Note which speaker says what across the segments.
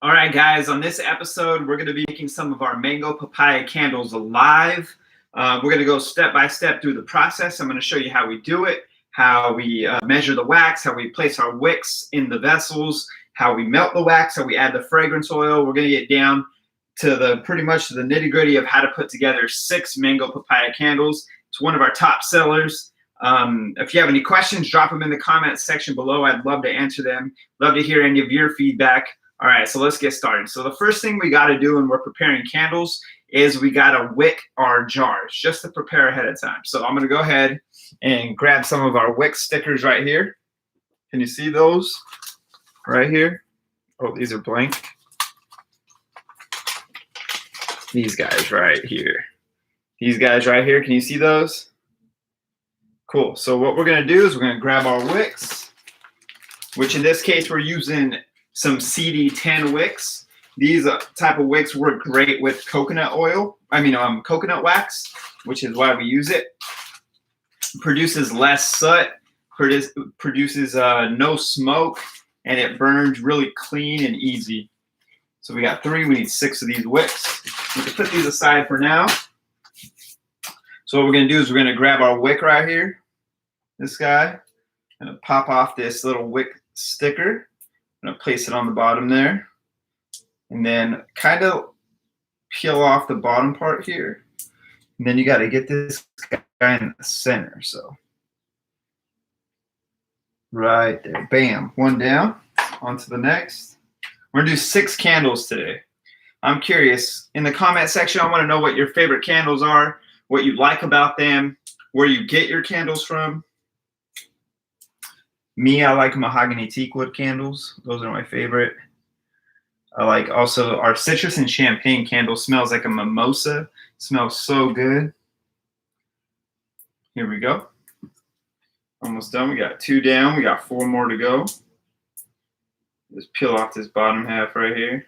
Speaker 1: All right, guys, on this episode, we're going to be making some of our mango papaya candles live. We're going to go step by step through the process. I'm going to show you how we do it, how we measure the wax, how we place our wicks in the vessels, how we melt the wax, how we add the fragrance oil. We're going to get down to pretty much the nitty gritty of how to put together 6 mango papaya candles. It's one of our top sellers. If you have any questions, drop them in the comment section below. I'd love to answer them. Love to hear any of your feedback. All right, so let's get started. So the first thing we got to do when we're preparing candles is we got to wick our jars just to prepare ahead of time. So I'm going to go ahead and grab some of our wick stickers right here. Can you see those right here? Oh, these are blank. These guys right here. These guys right here. Can you see those? Cool. So what we're going to do is we're going to grab our wicks, which in this case we're using some CD10 wicks. These type of wicks work great with coconut wax, which is why we use it. Produces less soot, produces no smoke, and it burns really clean and easy. So we got 3, we need 6 of these wicks. We can put these aside for now. So what we're gonna do is we're gonna grab our wick right here, this guy, and pop off this little wick sticker. I'm gonna place it on the bottom there, and then kind of peel off the bottom part here. And then you got to get this guy in the center. So right there, bam, one down, onto the next. We're gonna do 6 candles today. I'm curious, in the comment section, I want to know what your favorite candles are, what you like about them, where you get your candles from. Me, I like mahogany teakwood candles. Those are my favorite. I like also our citrus and champagne candle. Smells like a mimosa. Smells so good. Here we go. Almost done. We got 2 down. We got 4 more to go. Just peel off this bottom half right here.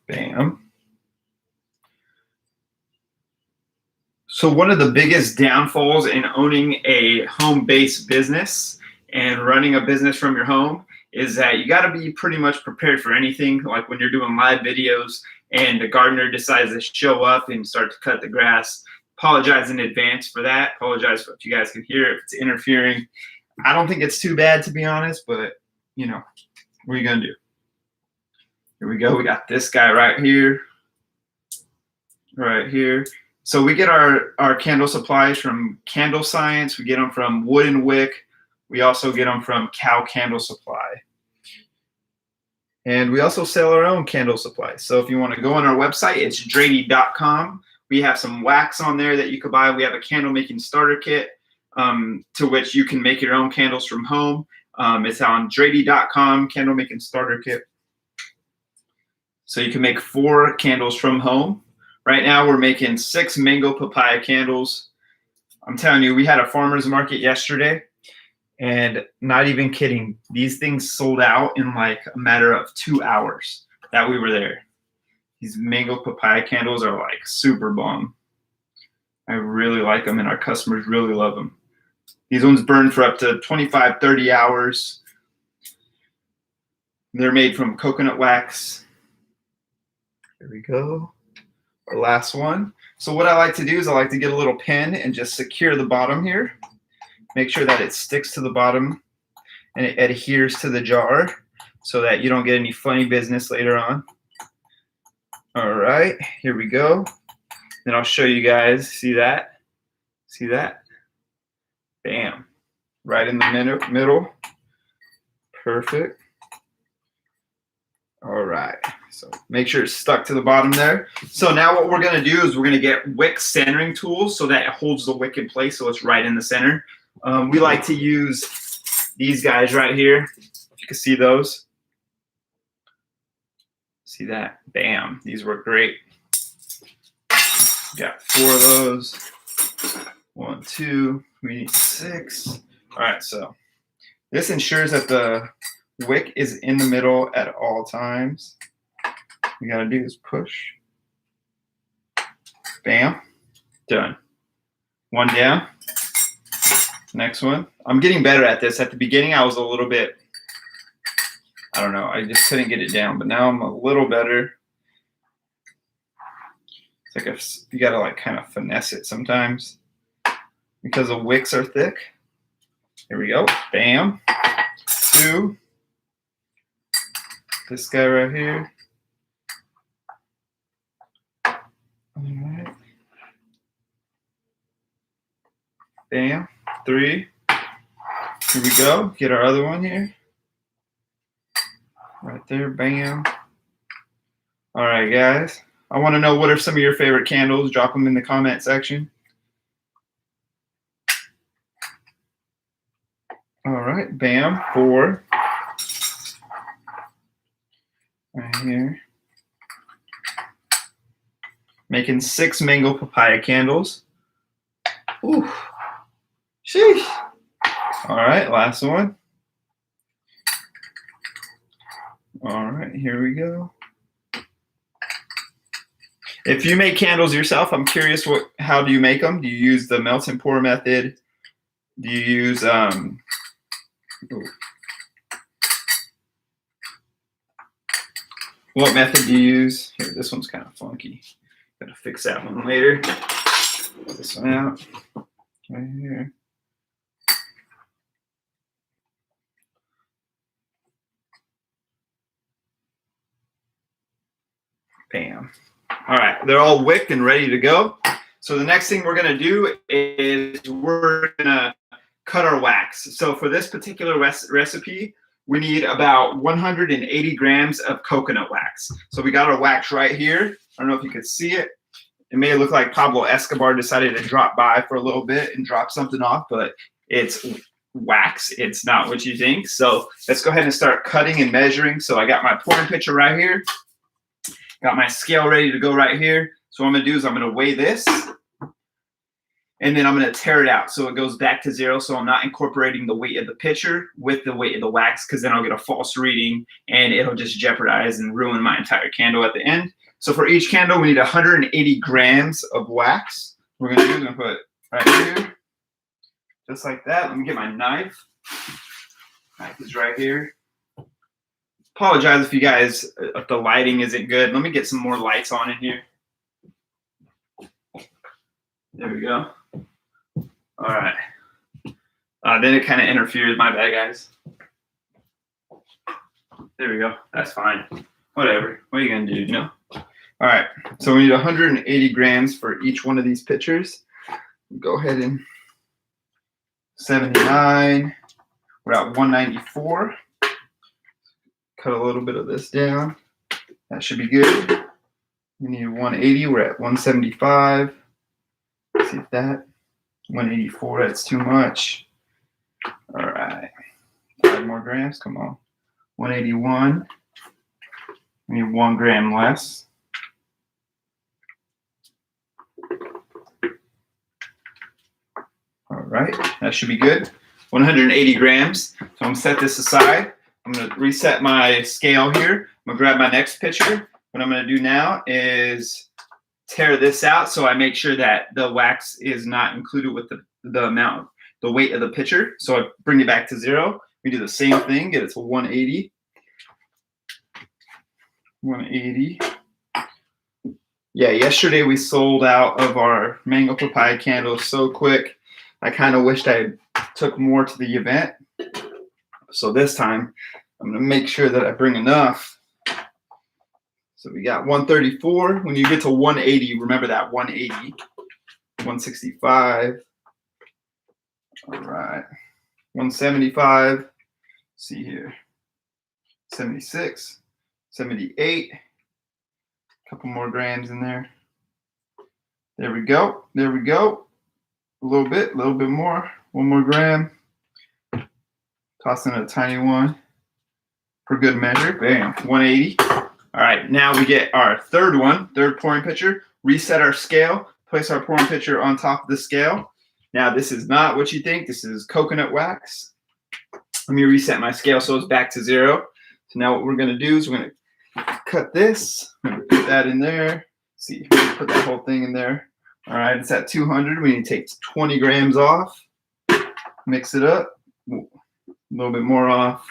Speaker 1: Bam. So one of the biggest downfalls in owning a home-based business and running a business from your home is that you got to be pretty much prepared for anything. Like when you're doing live videos and the gardener decides to show up and start to cut the grass. Apologize in advance for that. Apologize if you guys can hear it, if it's interfering. I don't think it's too bad, to be honest, but you know, what are you gonna do? Here we go. We got this guy right here. Right here. So we get our candle supplies from Candle Science. We get them from Wood and Wick. We also get them from Cow Candle Supply. And we also sell our own candle supplies. So if you want to go on our website, it's Dratie.com. We have some wax on there that you could buy. We have a candle making starter kit to which you can make your own candles from home. It's on Dratie.com, candle making starter kit. So you can make 4 candles from home. Right now we're making 6 mango papaya candles. I'm telling you, we had a farmer's market yesterday. And not even kidding, these things sold out in like a matter of 2 hours that we were there. These mango papaya candles are like super bomb. I really like them and our customers really love them. These ones burn for up to 25, 30 hours. They're made from coconut wax. Here we go. Our last one. So what I like to do is I like to get a little pin and just secure the bottom here. Make sure that it sticks to the bottom and it adheres to the jar so that you don't get any funny business later on. All right, here we go. Then I'll show you guys. See that? See that? Bam. Right in the middle. Perfect. All right. So make sure it's stuck to the bottom there. So now what we're going to do is we're going to get wick centering tools so that it holds the wick in place so it's right in the center. We like to use these guys right here. If you can see those. See that? Bam. These work great. Got 4 of those. 1, 2. We need 6. All right. So this ensures that the wick is in the middle at all times. What you got to do is push. Bam. Done. 1 down. Next one. I'm getting better at this. At the beginning, I was a little bit I don't know. I just couldn't get it down, but now I'm a little better. It's like you gotta like kind of finesse it sometimes because the wicks are thick. Here we go. Bam. 2. This guy right here. All right. Bam. 3. Here we go. Get our other one here. Right there. Bam. All right, guys. I want to know, what are some of your favorite candles? Drop them in the comment section. All right. Bam. 4. Right here. Making 6 mango papaya candles. Ooh. Sheesh. All right, last one. All right, here we go. If you make candles yourself, I'm curious, how do you make them? Do you use the melt and pour method? Do you use what method do you use? Here, this one's kind of funky. Gotta fix that one later. Get this one out. Right here. Bam. All right, they're all wicked and ready to go. So the next thing we're gonna do is we're gonna cut our wax. So for this particular recipe, we need about 180 grams of coconut wax. So we got our wax right here. I don't know if you could see it. It may look like Pablo Escobar decided to drop by for a little bit and drop something off, but it's wax. It's not what you think. So let's go ahead and start cutting and measuring. So I got my pouring pitcher right here. Got my scale ready to go right here. So what I'm gonna do is I'm gonna weigh this, and then I'm gonna tear it out so it goes back to 0. So I'm not incorporating the weight of the pitcher with the weight of the wax, because then I'll get a false reading and it'll just jeopardize and ruin my entire candle at the end. So for each candle, we need 180 grams of wax. What we're gonna do is I'm gonna put right here, just like that. Let me get my knife. Knife is right here. Apologize if you guys, if the lighting isn't good. Let me get some more lights on in here. There we go. All right. Then it kind of interferes. My bad, guys. There we go. That's fine. Whatever. What are you going to do, you know? All right. So we need 180 grams for each one of these pitchers. Go ahead and 79. We're at 194. Cut a little bit of this down. That should be good. We need 180. We're at 175. Let's see if that. 184. That's too much. All right. 5 more grams. Come on. 181. We need 1 gram less. All right. That should be good. 180 grams. So I'm going to set this aside. I'm going to reset my scale here. I'm going to grab my next pitcher. What I'm going to do now is tear this out so I make sure that the wax is not included with the amount, the weight of the pitcher. So I bring it back to 0. We do the same thing, get it to 180. 180. Yeah, yesterday we sold out of our mango papaya candles so quick. I kind of wished I took more to the event. So this time, I'm going to make sure that I bring enough. So we got 134. When you get to 180, remember that 180. 165. All right. 175. Let's see here. 76. 78. A couple more grams in there. There we go. There we go. A little bit more. 1 more gram. Toss in a tiny one for good measure. Bam, 180. All right, now we get our third pouring pitcher. Reset our scale. Place our pouring pitcher on top of the scale. Now this is not what you think. This is coconut wax. Let me reset my scale so it's back to 0. So now what we're going to do is we're going to cut this. I'm going to put that in there. See, put that whole thing in there. All right, it's at 200. We need to take 20 grams off. Mix it up. A little bit more off.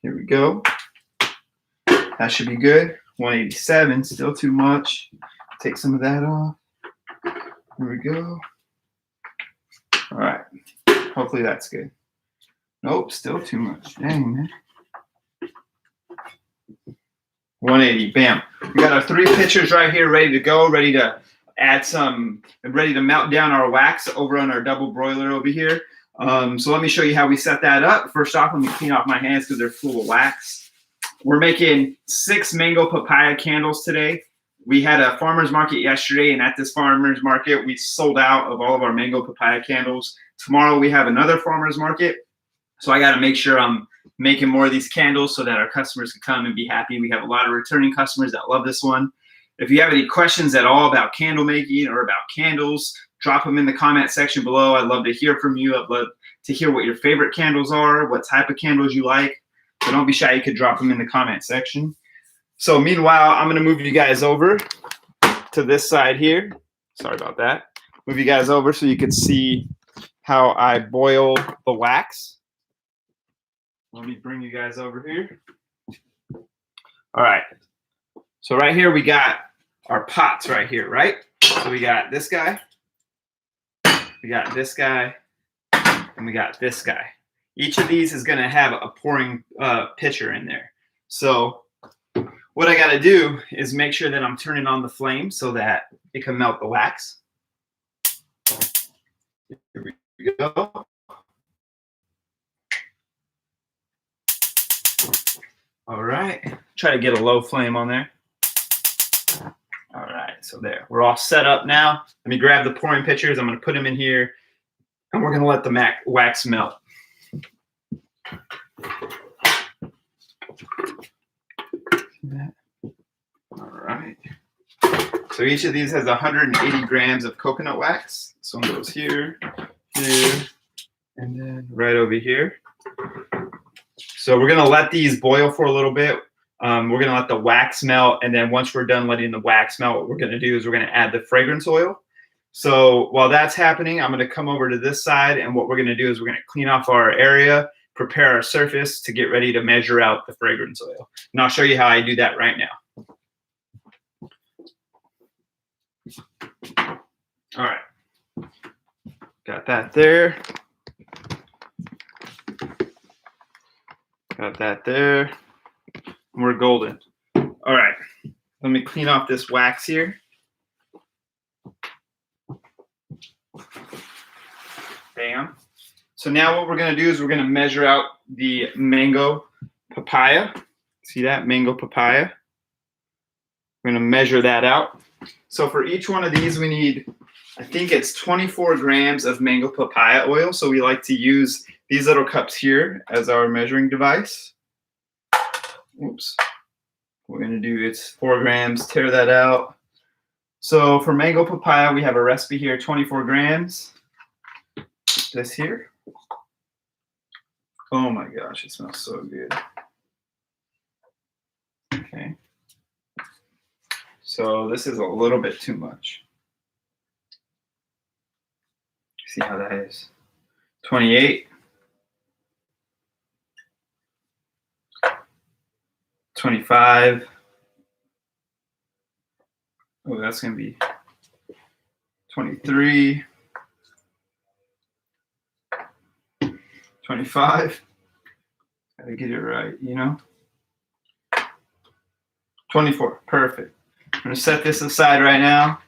Speaker 1: Here we go. That should be good. 187, still too much. Take some of that off. Here we go. All right. Hopefully that's good. Nope, still too much. Dang, man. 180, bam. We got our 3 pitchers right here ready to go, ready to add some, ready to melt down our wax over on our double broiler over here. So let me show you how we set that up. First off, let me clean off my hands because they're full of wax. We're making 6 mango papaya candles today. We had a farmer's market yesterday, and at this farmer's market, we sold out of all of our mango papaya candles. Tomorrow we have another farmer's market. So I got to make sure I'm making more of these candles so that our customers can come and be happy. We have a lot of returning customers that love this one. If you have any questions at all about candle making or about candles, drop them in the comment section below. I'd love to hear from you. I'd love to hear what your favorite candles are, what type of candles you like. So don't be shy. You could drop them in the comment section. So meanwhile, I'm going to move you guys over to this side here. Sorry about that. Move you guys over so you can see how I boil the wax. Let me bring you guys over here. All right. So right here, we got our pots right here, right? So we got this guy, we got this guy, and we got this guy. Each of these is going to have a pouring pitcher in there. So what I got to do is make sure that I'm turning on the flame so that it can melt the wax. Here we go. All right, try to get a low flame on there. All right, so there, we're all set up now. Let me grab the pouring pitchers. I'm gonna put them in here and we're gonna let the wax melt. All right, so each of these has 180 grams of coconut wax. This one goes here, here, and then right over here. So we're going to let these boil for a little bit. We're going to let the wax melt. And then once we're done letting the wax melt, what we're going to do is we're going to add the fragrance oil. So while that's happening, I'm going to come over to this side. And what we're going to do is we're going to clean off our area, prepare our surface to get ready to measure out the fragrance oil. And I'll show you how I do that right now. All right. Got that there. Got that there. We're golden. All right. Let me clean off this wax here. Bam. So now what we're going to do is we're going to measure out the mango papaya. See that? Mango papaya. We're going to measure that out. So for each one of these, we need, I think it's 24 grams of mango papaya oil. So we like to use these little cups here as our measuring device. Oops. What we're going to do is 4 grams, tear that out. So for mango papaya, we have a recipe here, 24 grams. This here. Oh my gosh, it smells so good. Okay. So this is a little bit too much. See how that is. 28. 25. Oh, that's going to be 23. 25. Gotta get it right, you know. 24. Perfect. I'm going to set this aside right now.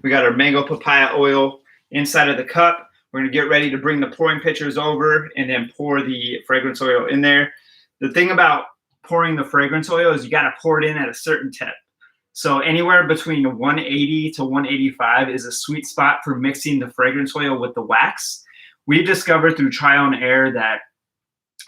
Speaker 1: We got our mango papaya oil inside of the cup. We're going to get ready to bring the pouring pitchers over and then pour the fragrance oil in there. The thing about pouring the fragrance oil is you got to pour it in at a certain temp. So anywhere between 180 to 185 is a sweet spot for mixing the fragrance oil with the wax. We've discovered through trial and error that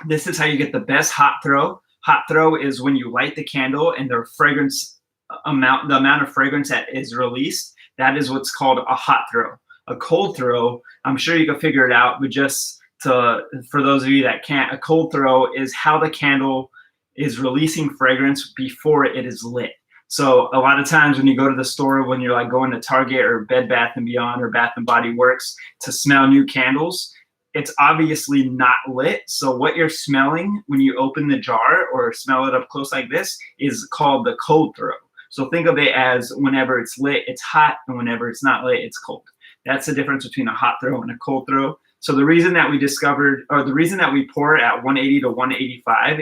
Speaker 1: this is how you get the best hot throw. Hot throw is when you light the candle and the fragrance amount, the amount of fragrance that is released, that is what's called a hot throw. A cold throw, I'm sure you can figure it out, but just for those of you that can't, a cold throw is how the candle is releasing fragrance before it is lit. So a lot of times when you go to the store, when you're like going to Target or Bed Bath & Beyond or Bath & Body Works to smell new candles, it's obviously not lit. So what you're smelling when you open the jar or smell it up close like this is called the cold throw. So think of it as whenever it's lit, it's hot, and whenever it's not lit, it's cold. That's the difference between a hot throw and a cold throw. So the reason that we discovered, or the reason that we pour it at 180 to 185,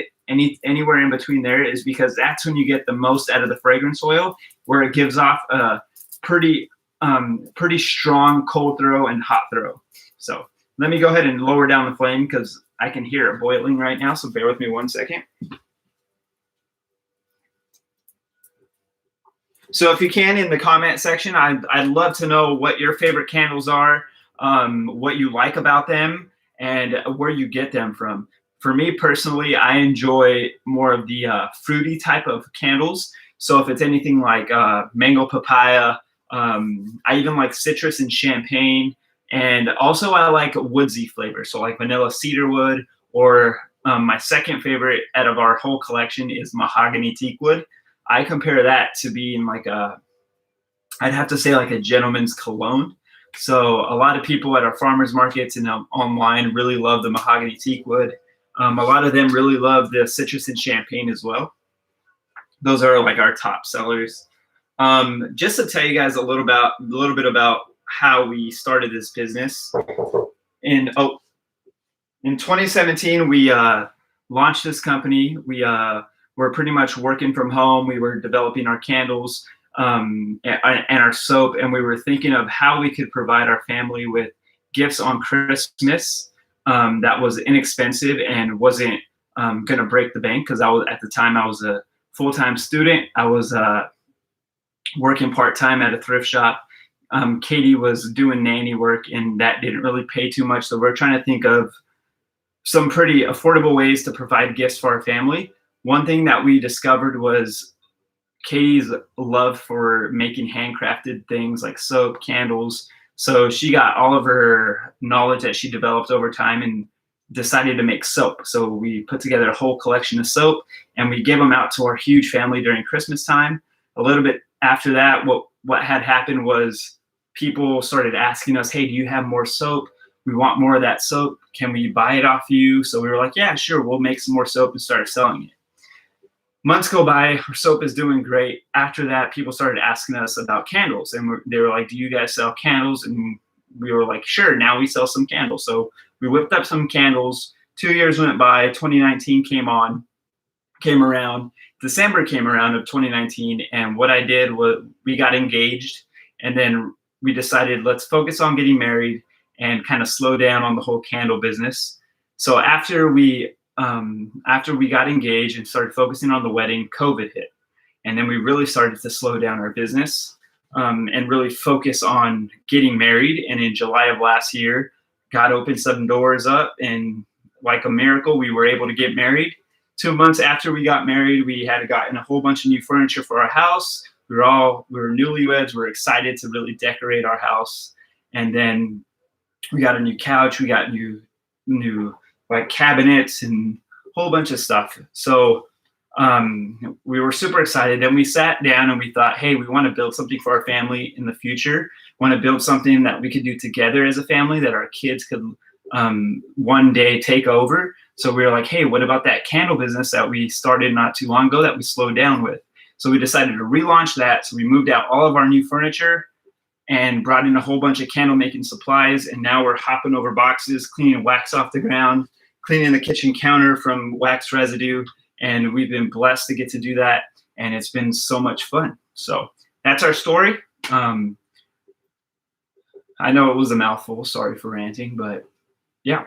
Speaker 1: anywhere in between there, is because that's when you get the most out of the fragrance oil, where it gives off a pretty strong cold throw and hot throw. So let me go ahead and lower down the flame because I can hear it boiling right now. So bear with me 1 second. So if you can, in the comment section, I'd love to know what your favorite candles are, what you like about them, and where you get them from. For me personally, I enjoy more of the fruity type of candles. So if it's anything like mango papaya, I even like citrus and champagne. And also I like woodsy flavor. So like vanilla cedarwood, or my second favorite out of our whole collection is mahogany teakwood. I compare that to being like I'd have to say like a gentleman's cologne. So a lot of people at our farmers markets and online really love the mahogany teakwood. A lot of them really love the citrus and champagne as well. Those are like our top sellers. Just to tell you guys a little bit about how we started this business. In 2017, we launched this company. We were pretty much working from home. We were developing our candles and our soap, and we were thinking of how we could provide our family with gifts on Christmas that was inexpensive and wasn't going to break the bank, because at the time I was a full-time student. I was working part-time at a thrift shop. Katie was doing nanny work, and that didn't really pay too much. So we're trying to think of some pretty affordable ways to provide gifts for our family. One thing that we discovered was Katie's love for making handcrafted things like soap, candles. So she got all of her knowledge that she developed over time and decided to make soap. So we put together a whole collection of soap, and we gave them out to our huge family during Christmas time. A little bit after that, what had happened was people started asking us, hey, do you have more soap? We want more of that soap. Can we buy it off you? So we were like, yeah, sure. We'll make some more soap and start selling it. Months go by, our soap is doing great. After that, people started asking us about candles, and they were like, do you guys sell candles? And we were like, sure, now we sell some candles. So we whipped up some candles. 2 years went by, 2019 came around. December came around of 2019, and what I did was we got engaged, and then we decided let's focus on getting married and kind of slow down on the whole candle business. So after we got engaged and started focusing on the wedding, COVID hit. And then we really started to slow down our business and really focus on getting married. And in July of last year, God opened some doors up, and like a miracle, we were able to get married. 2 months after we got married, we had gotten a whole bunch of new furniture for our house. We were newlyweds. We were excited to really decorate our house. And then we got a new couch. We got new like cabinets and a whole bunch of stuff. So we were super excited. Then we sat down and we thought, hey, we want to build something for our family in the future. Want to build something that we could do together as a family, that our kids could one day take over. So we were like, hey, what about that candle business that we started not too long ago that we slowed down with? So we decided to relaunch that. So we moved out all of our new furniture and brought in a whole bunch of candle making supplies. And now we're hopping over boxes, cleaning wax off the ground, cleaning the kitchen counter from wax residue. And we've been blessed to get to do that. And it's been so much fun. So that's our story. I know it was a mouthful. Sorry for ranting, but yeah.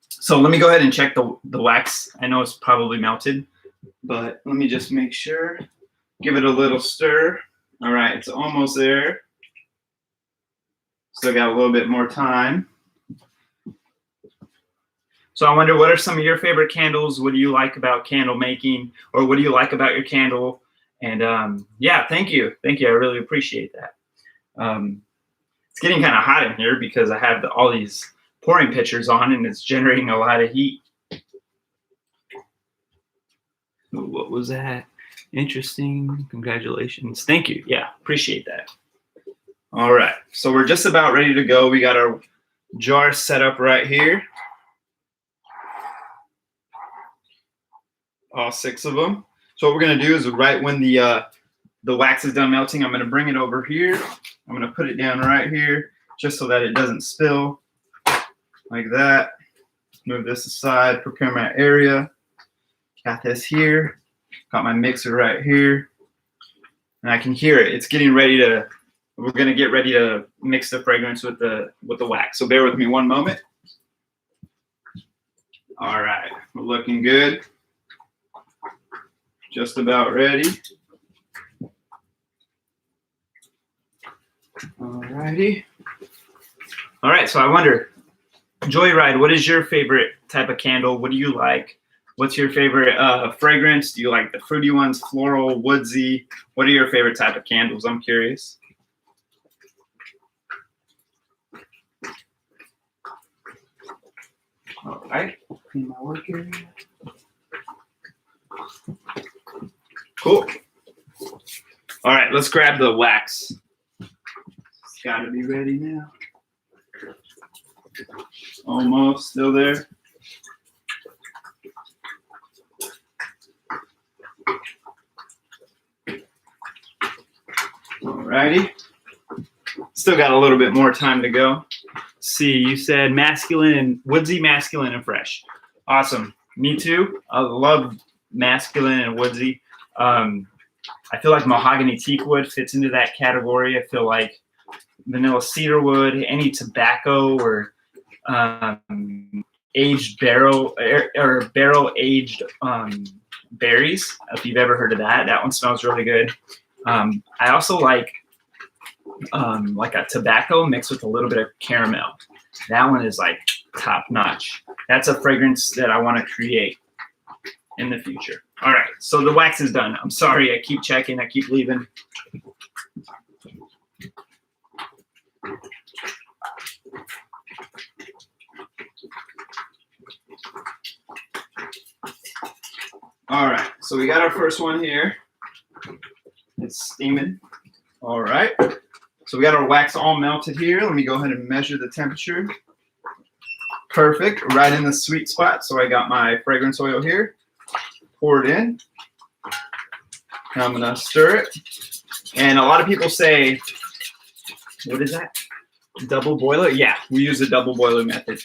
Speaker 1: So let me go ahead and check the wax. I know it's probably melted, but let me just make sure. Give it a little stir. All right, it's almost there. Still got a little bit more time. So I wonder, what are some of your favorite candles? What do you like about candle making, or what do you like about your candle? And yeah, thank you. Thank you. I really appreciate that. It's getting kind of hot in here because I have all these pouring pitchers on, and it's generating a lot of heat. What was that? Interesting. Congratulations. Thank you. Yeah, appreciate that. All right. So we're just about ready to go. We got our jar set up right here. All 6 of them. So what we're gonna do is right when the wax is done melting, I'm gonna bring it over here. I'm gonna put it down right here just so that it doesn't spill. Like that. Move this aside, prepare my area. Got this here. Got my mixer right here. And I can hear it. It's getting ready to, we're gonna get ready to mix the fragrance with the wax. So bear with me one moment. All right, we're looking good. Just about ready. All righty. All right, so I wonder, Joyride, what is your favorite type of candle? What do you like? What's your favorite fragrance? Do you like the fruity ones, floral, woodsy? What are your favorite type of candles? I'm curious. All right, clean my work area. Cool. All right, let's grab the wax. It's got to be ready now. Almost, still there. Alrighty. Still got a little bit more time to go. See, you said masculine and woodsy, masculine and fresh. Awesome. Me too. I love masculine and woodsy. I feel like mahogany teak wood fits into that category. I feel like vanilla cedar wood, any tobacco or aged barrel or barrel aged berries. If you've ever heard of that, that one smells really good. I also like a tobacco mixed with a little bit of caramel. That one is like top notch. That's a fragrance that I want to create in the future. All right, so the wax is done. I'm sorry, I keep checking, I keep leaving. All right, so we got our first one here. It's steaming. All right, so we got our wax all melted here. Let me go ahead and measure the temperature. Perfect, right in the sweet spot. So I got my fragrance oil here. Pour it in. Now I'm gonna stir it. And a lot of people say, what is that? Double boiler? Yeah, we use the double boiler method.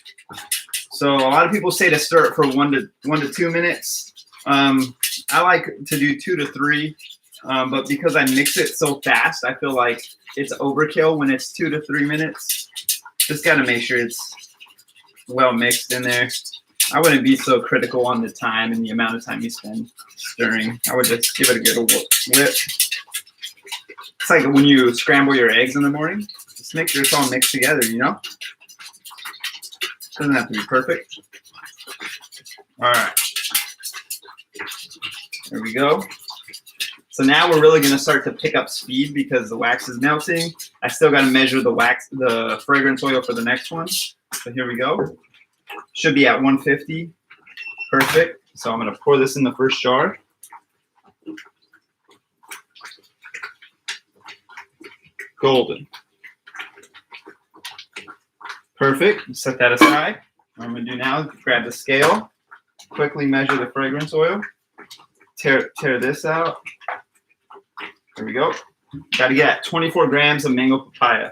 Speaker 1: So a lot of people say to stir it for 1 to 2 minutes. I like to do 2 to 3, but because I mix it so fast, I feel like it's overkill when it's 2 to 3 minutes. Just gotta make sure it's well mixed in there. I wouldn't be so critical on the time and the amount of time you spend stirring. I would just give it a good whip. It's like when you scramble your eggs in the morning. Just make sure it's all mixed together, you know? Doesn't have to be perfect. All right. There we go. So now we're really gonna start to pick up speed because the wax is melting. I still gotta measure the fragrance oil for the next one. So here we go. Should be at 150. Perfect. So I'm gonna pour this in the first jar. Golden. Perfect. Set that aside. What I'm gonna do now is grab the scale, quickly measure the fragrance oil, tear this out. There we go. Got to get 24 grams of mango papaya.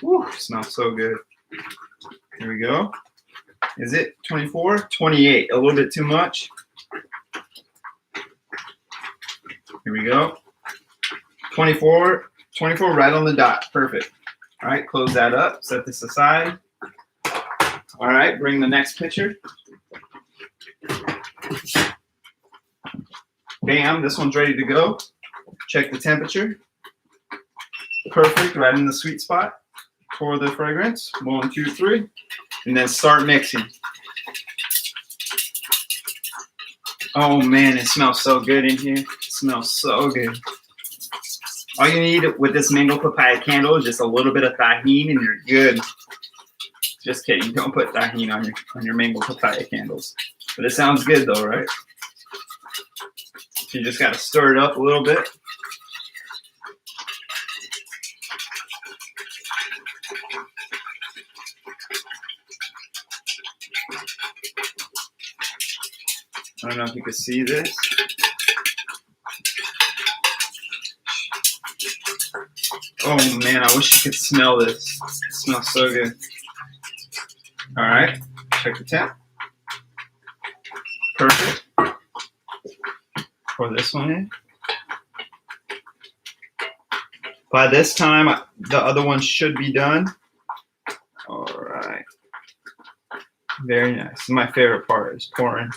Speaker 1: Woo, smells so good. Here we go. Is it 24? 28, a little bit too much. Here we go. 24 right on the dot. Perfect. All right, close that up. Set this aside. All right, bring the next pitcher. Bam, this one's ready to go. Check the temperature. Perfect, right in the sweet spot. Pour the fragrance. 1, 2, 3. And then start mixing. Oh man, it smells so good in here. It smells so good. All you need with this mango papaya candle is just a little bit of tahini and you're good. Just kidding, don't put tahini on your mango papaya candles. But it sounds good though, right? You just gotta stir it up a little bit. I don't know if you can see this. Oh man, I wish you could smell this. It smells so good. All right, check the temp. Perfect. Pour this one in. By this time, the other one should be done. All right. Very nice. This is my favorite part, is pouring.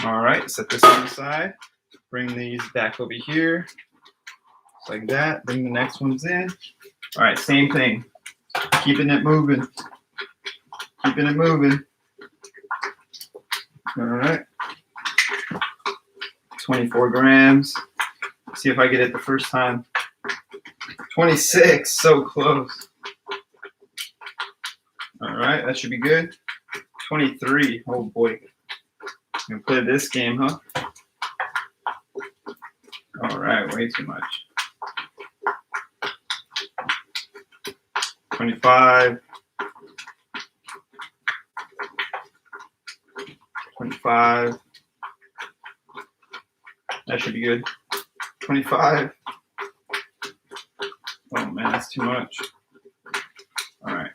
Speaker 1: All right, set this on the side. Bring these back over here. Just like that. Bring the next ones in. All right, same thing. Keeping it moving. Keeping it moving. All right. 24 grams. See if I get it the first time. 26, so close. All right, that should be good. 23, oh boy. Gonna play this game, huh? All right, way too much. 25. 25. That should be good. 25. Oh man, that's too much. All right.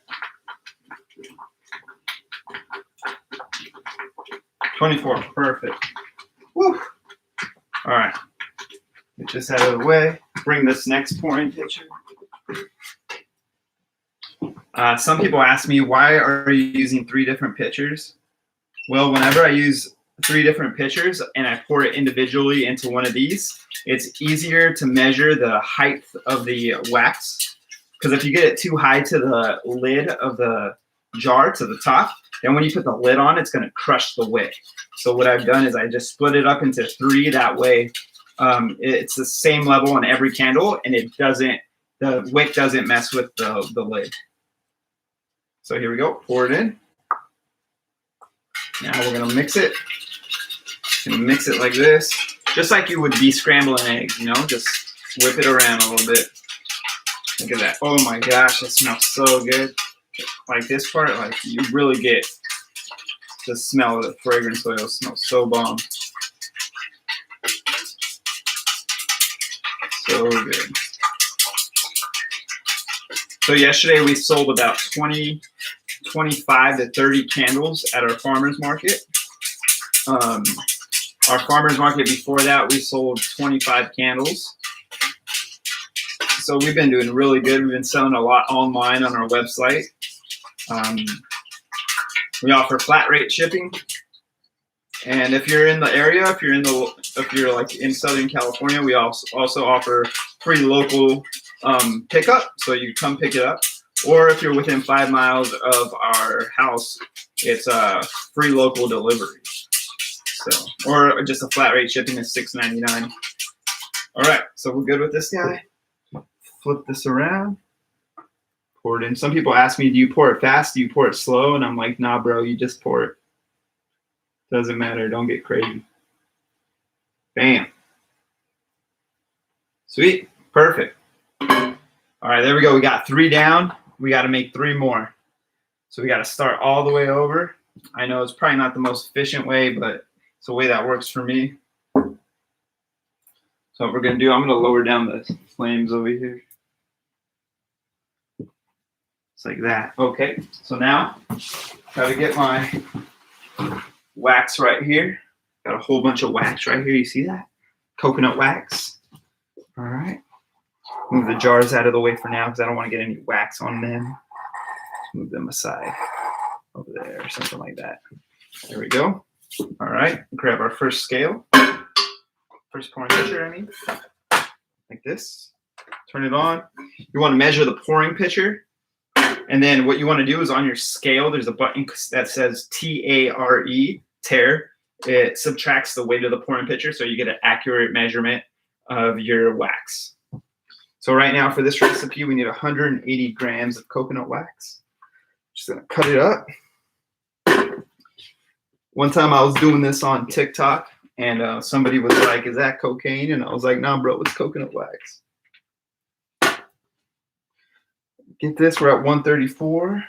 Speaker 1: 24, perfect. Woo. All right. Get this out of the way. Bring this next pouring pitcher. Some people ask me, why are you using 3 different pitchers? Well, whenever I use 3 different pitchers and I pour it individually into one of these, it's easier to measure the height of the wax. Because if you get it too high to the lid of the jar, to the top, then when you put the lid on, it's going to crush the wick. So what I've done is I just split it up into 3. That way it's the same level on every candle, and the wick doesn't mess with the lid. So here we go. Pour it in. Now we're going to mix it. Mix it like this, just like you would be scrambling eggs, you know, just whip it around a little bit. Look at that. Oh my gosh, that smells so good. Like this part, like you really get the smell of the fragrance oil. It smells so bomb. So good. So yesterday we sold about 25 to 30 candles at our farmer's market. Our farmer's market before that, we sold 25 candles. So we've been doing really good. We've been selling a lot online on our website. We offer flat rate shipping. And if you're in the area, if you're like in Southern California, we also offer free local pickup. So you come pick it up. Or if you're within 5 miles of our house, it's a free local delivery. So, or just a flat rate shipping is $6.99. All right, so we're good with this guy. Flip this around. Pour it in. Some people ask me, do you pour it fast? Do you pour it slow? And I'm like, nah, bro, you just pour it. Doesn't matter. Don't get crazy. Bam. Sweet. Perfect. All right, there we go. We got 3 down. We got to make 3 more. So we got to start all the way over. I know it's probably not the most efficient way, but it's the way that works for me. So what we're going to do, I'm going to lower down the flames over here. It's like that. Okay, so now got to get my wax right here. Got a whole bunch of wax right here. You see that? Coconut wax. All right. Move the jars out of the way for now because I don't want to get any wax on them. Just move them aside over there or something like that. There we go. All right. Grab our first scale. First pouring pitcher, I mean. Like this. Turn it on. You want to measure the pouring pitcher. And then what you want to do is on your scale, there's a button that says T-A-R-E, tare. It subtracts the weight of the pouring pitcher so you get an accurate measurement of your wax. So right now for this recipe, we need 180 grams of coconut wax. Just gonna cut it up. One time I was doing this on TikTok and somebody was like, is that cocaine? And I was like, nah, bro, it's coconut wax. Get this, we're at 134.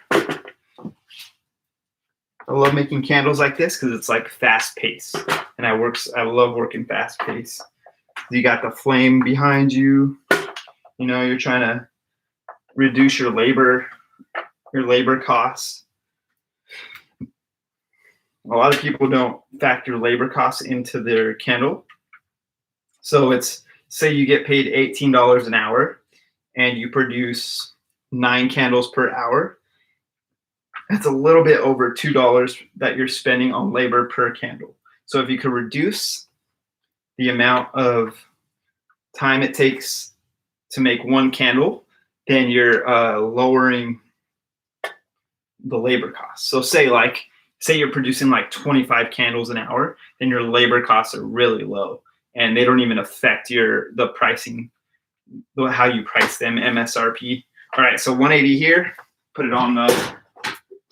Speaker 1: I love making candles like this because it's like fast paced, and I love working fast paced. You got the flame behind you. You know, you're trying to reduce your labor costs. A lot of people don't factor labor costs into their candle. So it's, say you get paid $18 an hour and you produce 9 candles per hour. That's a little bit over $2 that you're spending on labor per candle. So if you could reduce the amount of time it takes to make one candle, then you're lowering the labor costs. So say you're producing like 25 candles an hour, then your labor costs are really low, and they don't even affect the pricing, how you price them, MSRP. All right, so 180 here. Put it on the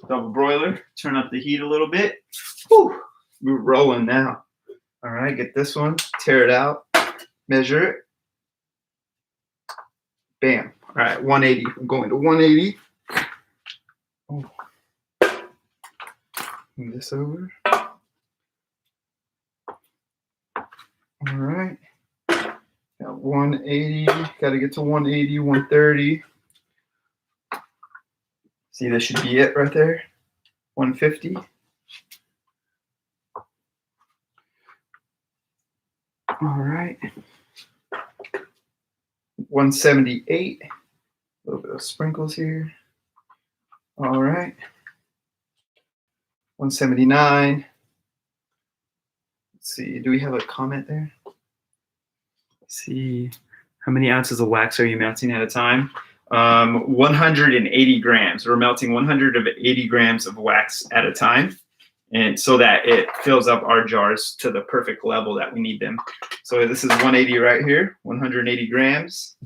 Speaker 1: double broiler. Turn up the heat a little bit. Whew, we're rolling now. All right, get this one. Tear it out. Measure it. Bam. All right, 180. I'm going to 180. Oh. Move this over. All right. Got 180. Got to get to 180, 130. See, this should be it right there. 150. All right. 178. A little bit of sprinkles here. All right. 179. Let's see. Do we have a comment there? Let's see. How many ounces of wax are you melting at a time? 180 grams. We're melting 180 grams of wax at a time, and so that it fills up our jars to the perfect level that we need them. So this is 180 right here, 180 grams.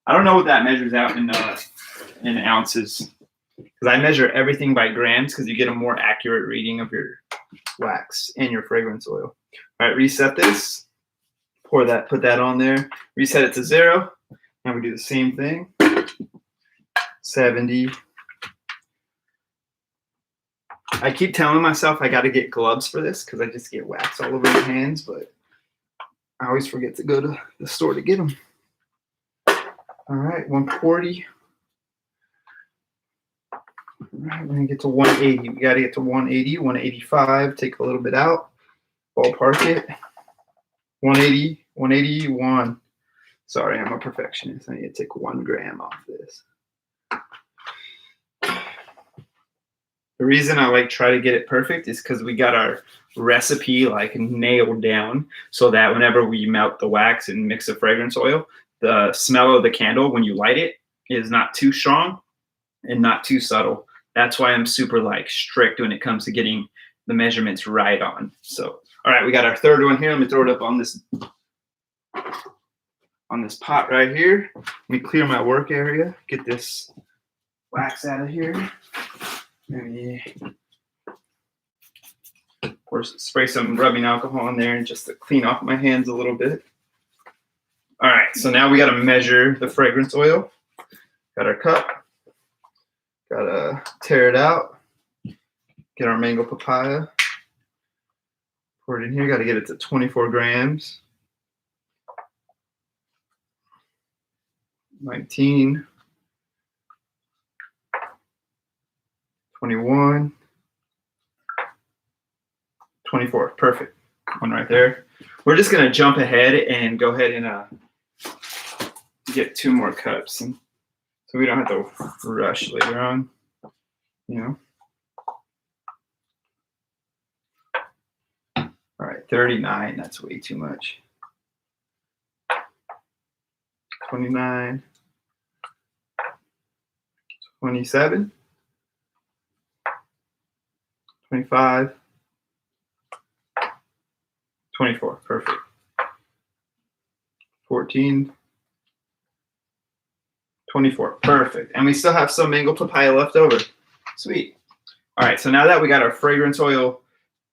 Speaker 1: I don't know what that measures out in ounces, because I measure everything by grams because you get a more accurate reading of your wax and your fragrance oil. All right, reset this. Put that on there. Reset it to 0. Now we do the same thing. 70. I keep telling myself I got to get gloves for this because I just get wax all over my hands, but I always forget to go to the store to get them. All right, 140. All right, we're going to get to 180. We got to get to 180, 185. Take a little bit out. Ballpark it. 180, 181. Sorry, I'm a perfectionist. I need to take 1 gram off this. The reason I try to get it perfect is because we got our recipe nailed down, so that whenever we melt the wax and mix the fragrance oil, the smell of the candle when you light it is not too strong and not too subtle. That's why I'm super strict when it comes to getting the measurements right on. So, all right, we got our third one here. Let me throw it up on this pot right here. Let me clear my work area. Get this wax out of here. Maybe spray some rubbing alcohol in there and just to clean off my hands a little bit. All right, so now we got to measure the fragrance oil. Got our cup. Got to tear it out. Get our mango papaya. Pour it in here. Got to get it to 24 grams. 19. 21. 24. Perfect. One right there. We're just going to jump ahead and go ahead and get 2 more cups. And so we don't have to rush later on, you know. All right, 39. That's way too much. 29. 27. 25. 24. Perfect. 14. 24. Perfect. And we still have some mango papaya left over. Sweet. All right, so now that we got our fragrance oil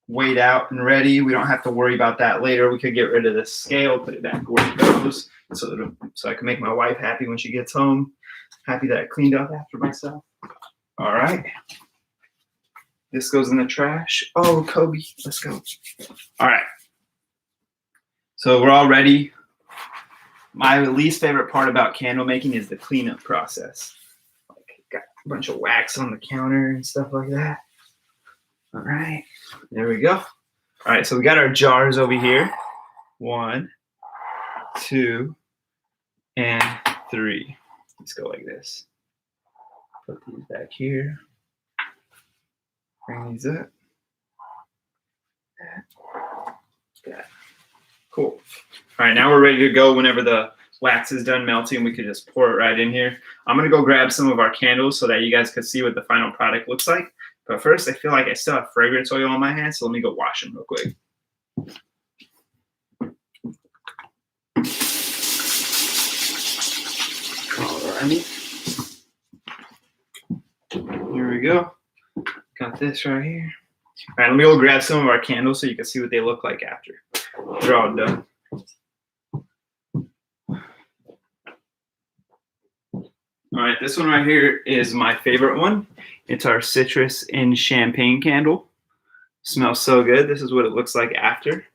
Speaker 1: weighed out and ready, we don't have to worry about that later. We could get rid of this scale, put it back where it goes, so I can make my wife happy when she gets home. Happy that I cleaned up after myself. All right. This goes in the trash. Oh, Kobe, let's go. All right. So we're all ready. My least favorite part about candle making is the cleanup process. Like, got a bunch of wax on the counter and stuff like that. All right, there we go. All right, so we got our jars over here. 1, 2, and 3. Let's go like this. Put these back here. Bring these up. Yeah. Cool. All right, now we're ready to go. Whenever the wax is done melting, we could just pour it right in here. I'm gonna go grab some of our candles so that you guys can see what the final product looks like. But first, I feel like I still have fragrance oil on my hands, so let me go wash them real quick. Alrighty. Here we go. Got this right here. All right, let me go grab some of our candles so you can see what they look like after they're all done. All right, this one right here is my favorite one. It's our citrus and champagne candle. Smells so good. This is what it looks like after.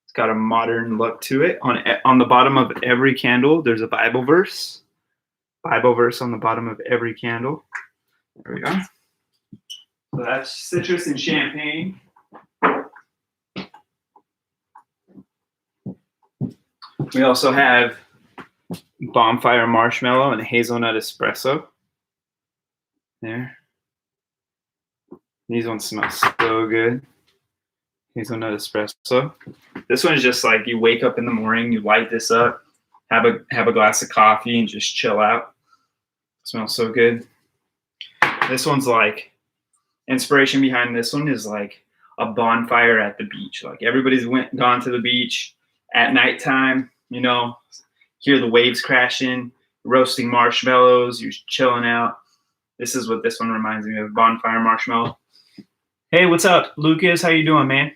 Speaker 1: It's got a modern look to it. On the bottom of every candle, there's a Bible verse. Bible verse on the bottom of every candle. There we go. So that's citrus and champagne. We also have bonfire marshmallow and hazelnut espresso. There. These ones smell so good. Hazelnut espresso. This one is just like you wake up in the morning, you light this up, have a glass of coffee, and just chill out. Smells so good. This one's like, inspiration behind this one is like a bonfire at the beach. Like everybody's gone to the beach at nighttime, you know, hear the waves crashing, roasting marshmallows, you're chilling out. This is what this one reminds me of, bonfire marshmallow. Hey, what's up, Lucas? How you doing, man?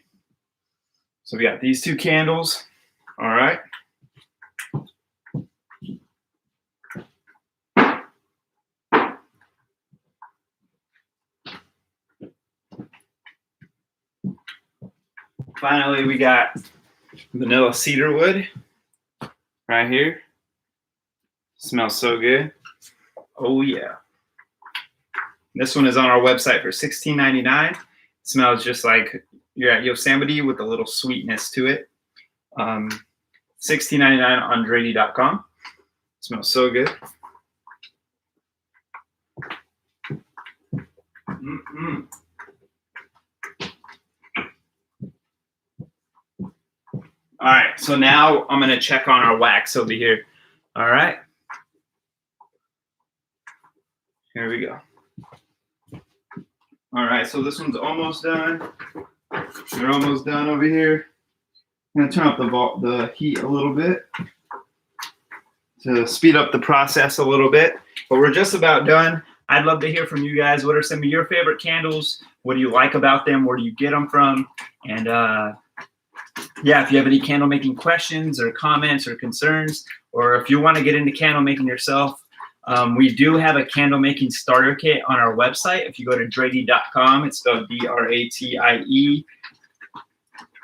Speaker 1: So we got these 2 candles. All right. Finally, we got vanilla cedar wood right here. Smells so good. Oh yeah. This one is on our website for $16.99. It smells just like you're at Yosemite with a little sweetness to it. $16.99 on Dratie.com. Smells so good. Mm-mm. All right, so now I'm gonna check on our wax over here. All right. Here we go. All right, so this one's almost done. We're almost done over here. I'm gonna turn up the heat a little bit to speed up the process a little bit, but we're just about done. I'd love to hear from you guys. What are some of your favorite candles? What do you like about them? Where do you get them from? And yeah, if you have any candle making questions or comments or concerns, or if you want to get into candle making yourself, we do have a candle making starter kit on our website. If you go to Dratie.com, it's spelled Dratie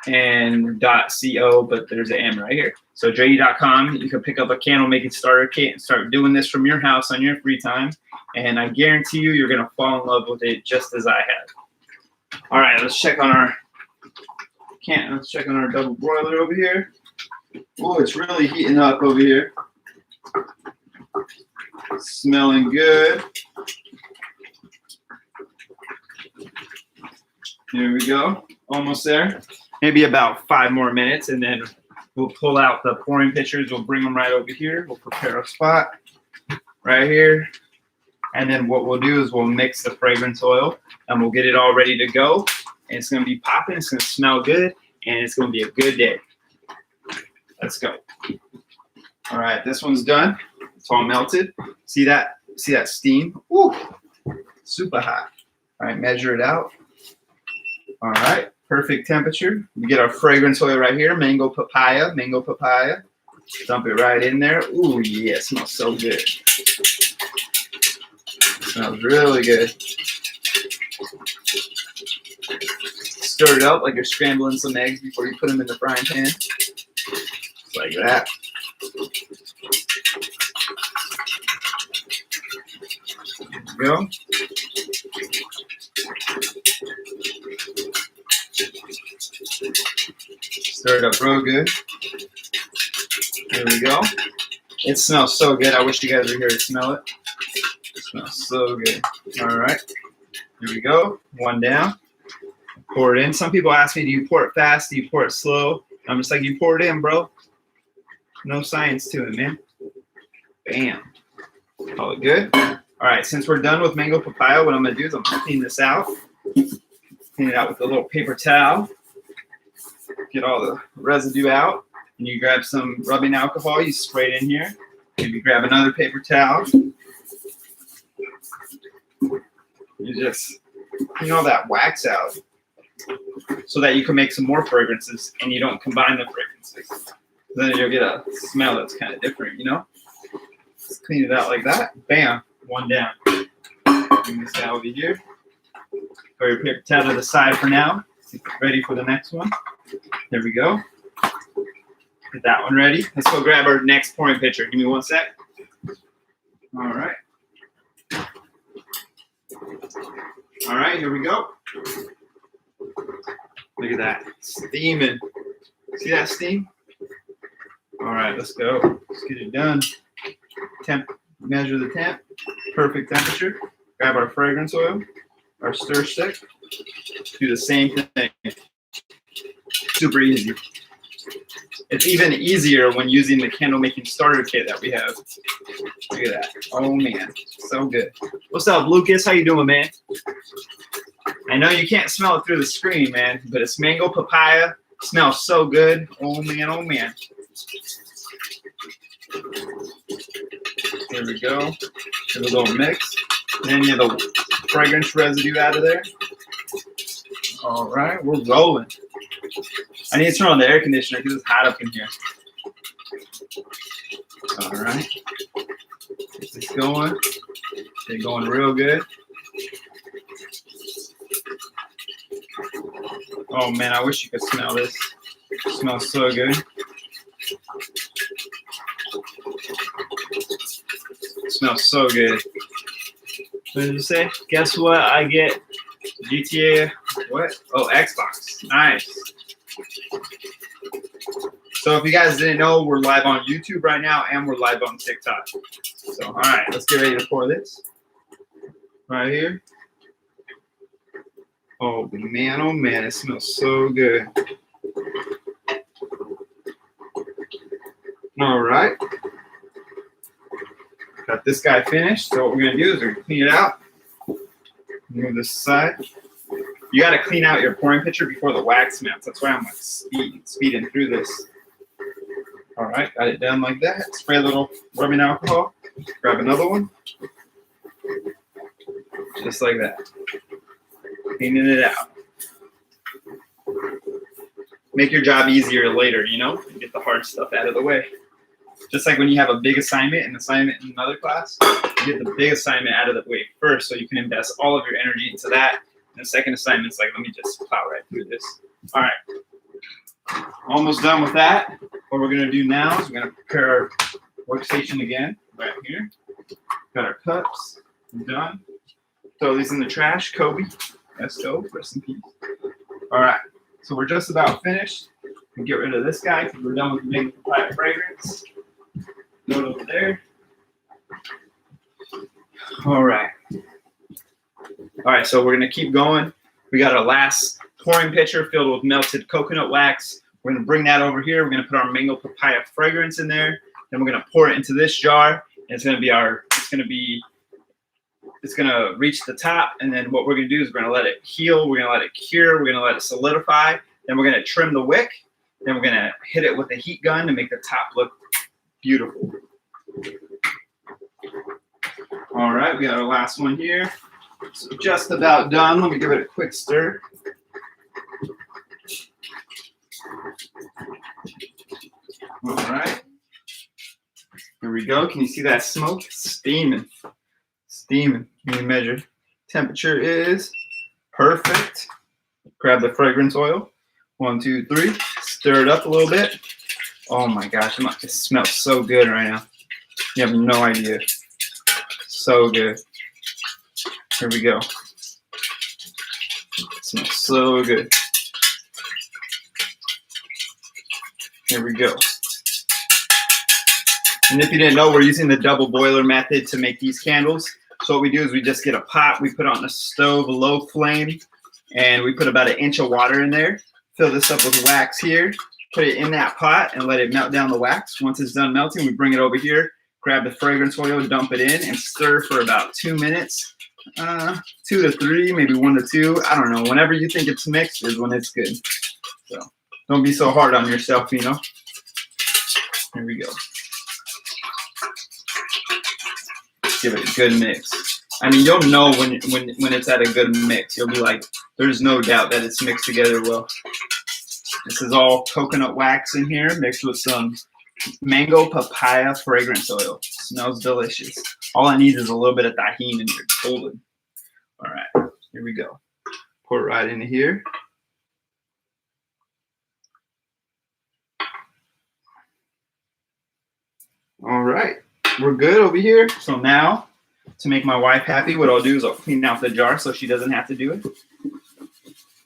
Speaker 1: and .co, but there's an M right here. So Dratie.com, you can pick up a candle making starter kit and start doing this from your house on your free time. And I guarantee you, you're gonna fall in love with it just as I have. All right, let's check on our double broiler over here. Oh, it's really heating up over here. Smelling good. Here we go. Almost there. Maybe about 5 more minutes, and then we'll pull out the pouring pitchers. We'll bring them right over here. We'll prepare a spot right here. And then what we'll do is we'll mix the fragrance oil, and we'll get it all ready to go. And it's going to be popping. It's going to smell good, and it's going to be a good day. Let's go. All right, this one's done. It's all melted. See that? See that steam? Woo! Super hot. All right, measure it out. All right, perfect temperature. We get our fragrance oil right here, mango papaya. Dump it right in there. Ooh, yeah, it smells so good. Smells really good. stir it up like you're scrambling some eggs before you put them in the frying pan. Just like that. There we go. Stir it up real good. There we go. It smells so good. I wish you guys were here to smell it. It smells so good. All right. Here we go. One down. Pour it in. Some people ask me, do you pour it fast? Do you pour it slow? I'm just like, you pour it in, bro. No science to it, man. Bam. Call it good. All right. Since we're done with mango papaya, what I'm going to do is I'm going to clean this out. Clean it out with a little paper towel. Get all the residue out. And you grab some rubbing alcohol. You spray it in here. Maybe grab another paper towel. You just clean all that wax out so that you can make some more fragrances and you don't combine the fragrances. Then you'll get a smell that's kind of different, you know? Just clean it out like that. Bam. One down. Bring this guy over here. Throw your paper towel to the side for now. Get ready for the next one. There we go. Get that one ready. Let's go grab our next pouring pitcher. Give me one sec. All right. All right, here we go. Look at that. Steaming. See that steam? All right, let's go. Let's get it done. Measure the temp. Perfect temperature. Grab our fragrance oil, our stir stick. Do the same thing. Super easy. It's even easier when using the candle making starter kit that we have. Look at that. Oh man, so good. What's up, Lucas? How you doing, man? I know you can't smell it through the screen, man, but it's mango papaya. Smells so good. Oh man, oh man. There we go. Give it a little mix. Then you have the fragrance residue out of there. All right, we're rolling. I need to turn on the air conditioner because it's hot up in here. All right. Get this going. Get it going real good. Oh man, I wish you could smell this. It smells so good. It smells so good. What did you say? Guess what? I get GTA. What? Oh, Xbox. Nice. So if you guys didn't know, we're live on YouTube right now and we're live on TikTok. So, all right, let's get ready to pour this. Right here. Oh man, it smells so good. All right. Got this guy finished. So what we're gonna do is we're gonna clean it out. Move this aside. You gotta clean out your pouring pitcher before the wax melts. That's why I'm like speeding through this. All right, got it done like that. Spray a little rubbing alcohol. Grab another one. Just like that. Cleaning it out. Make your job easier later, you know? Get the hard stuff out of the way. Just like when you have a big assignment in another class, you get the big assignment out of the way first so you can invest all of your energy into that. And the second assignment's like, let me just plow right through this. All right. Almost done with that. What we're going to do now is we're going to prepare our workstation again, right here. Got our cups. Done. Throw these in the trash. Kobe. Let's go. Rest in peace. All right. So we're just about finished. We get rid of this guy because we're done with the mango papaya fragrance. Go over there. All right. All right, so we're going to keep going. We got our last pouring pitcher filled with melted coconut wax. We're going to bring that over here. We're going to put our mango papaya fragrance in there. Then we're going to pour it into this jar. And it's going to reach the top. And then what we're going to do is we're going to let it heal. We're going to let it cure. We're going to let it solidify. Then we're going to trim the wick. Then we're going to hit it with a heat gun to make the top look beautiful. All right, we got our last one here. So just about done. Let me give it a quick stir. All right. Here we go. Can you see that smoke? Steaming. Steaming. Let me measure. Temperature is perfect. Grab the fragrance oil. 1, 2, 3. Stir it up a little bit. Oh my gosh, it smells so good right now. You have no idea. So good. Here we go. It smells so good. Here we go. And if you didn't know, we're using the double boiler method to make these candles. So what we do is we just get a pot, we put it on the stove, a low flame, and we put about 1 inch of water in there. Fill this up with wax here, put it in that pot and let it melt down the wax. Once it's done melting, we bring it over here, grab the fragrance oil, dump it in, and stir for about 2 minutes. 2 to 3, maybe 1 to 2. I don't know. Whenever you think it's mixed is when it's good. So don't be so hard on yourself, you know. Here we go. Give it a good mix. I mean, you'll know when it's at a good mix. You'll be like, there's no doubt that it's mixed together well. This is all coconut wax in here, mixed with some mango papaya fragrance oil. Smells delicious. All I need is a little bit of tahini and you're golden. All right, here we go. Pour it right into here. All right, we're good over here. So now, to make my wife happy, what I'll do is I'll clean out the jar so she doesn't have to do it.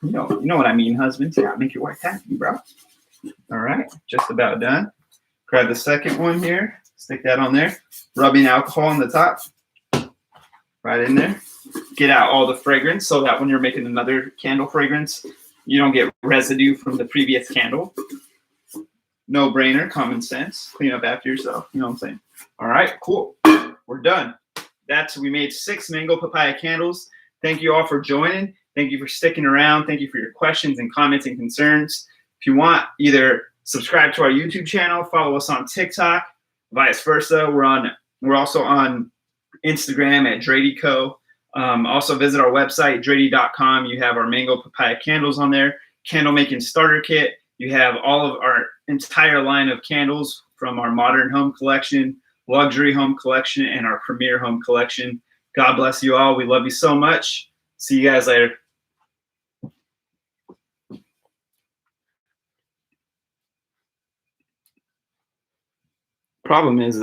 Speaker 1: You know what I mean, husbands. Yeah, make your wife happy, bro. All right, just about done. Grab the second one here. Stick that on there. Rubbing alcohol on the top. Right in there. Get out all the fragrance so that when you're making another candle fragrance, you don't get residue from the previous candle. No brainer, common sense. Clean up after yourself. You know what I'm saying? All right, cool. We're done. We made 6 mango papaya candles. Thank you all for joining. Thank you for sticking around. Thank you for your questions and comments and concerns. If you want, either subscribe to our YouTube channel, follow us on TikTok, vice versa. We're also on Instagram at Dratie Co. Also visit our website, dratie.com. You have our mango papaya candles on there, candle making starter kit. You have all of our entire line of candles from our modern home collection, luxury home collection, and our premier home collection. God bless you all. We love you so much. See you guys later. Problem is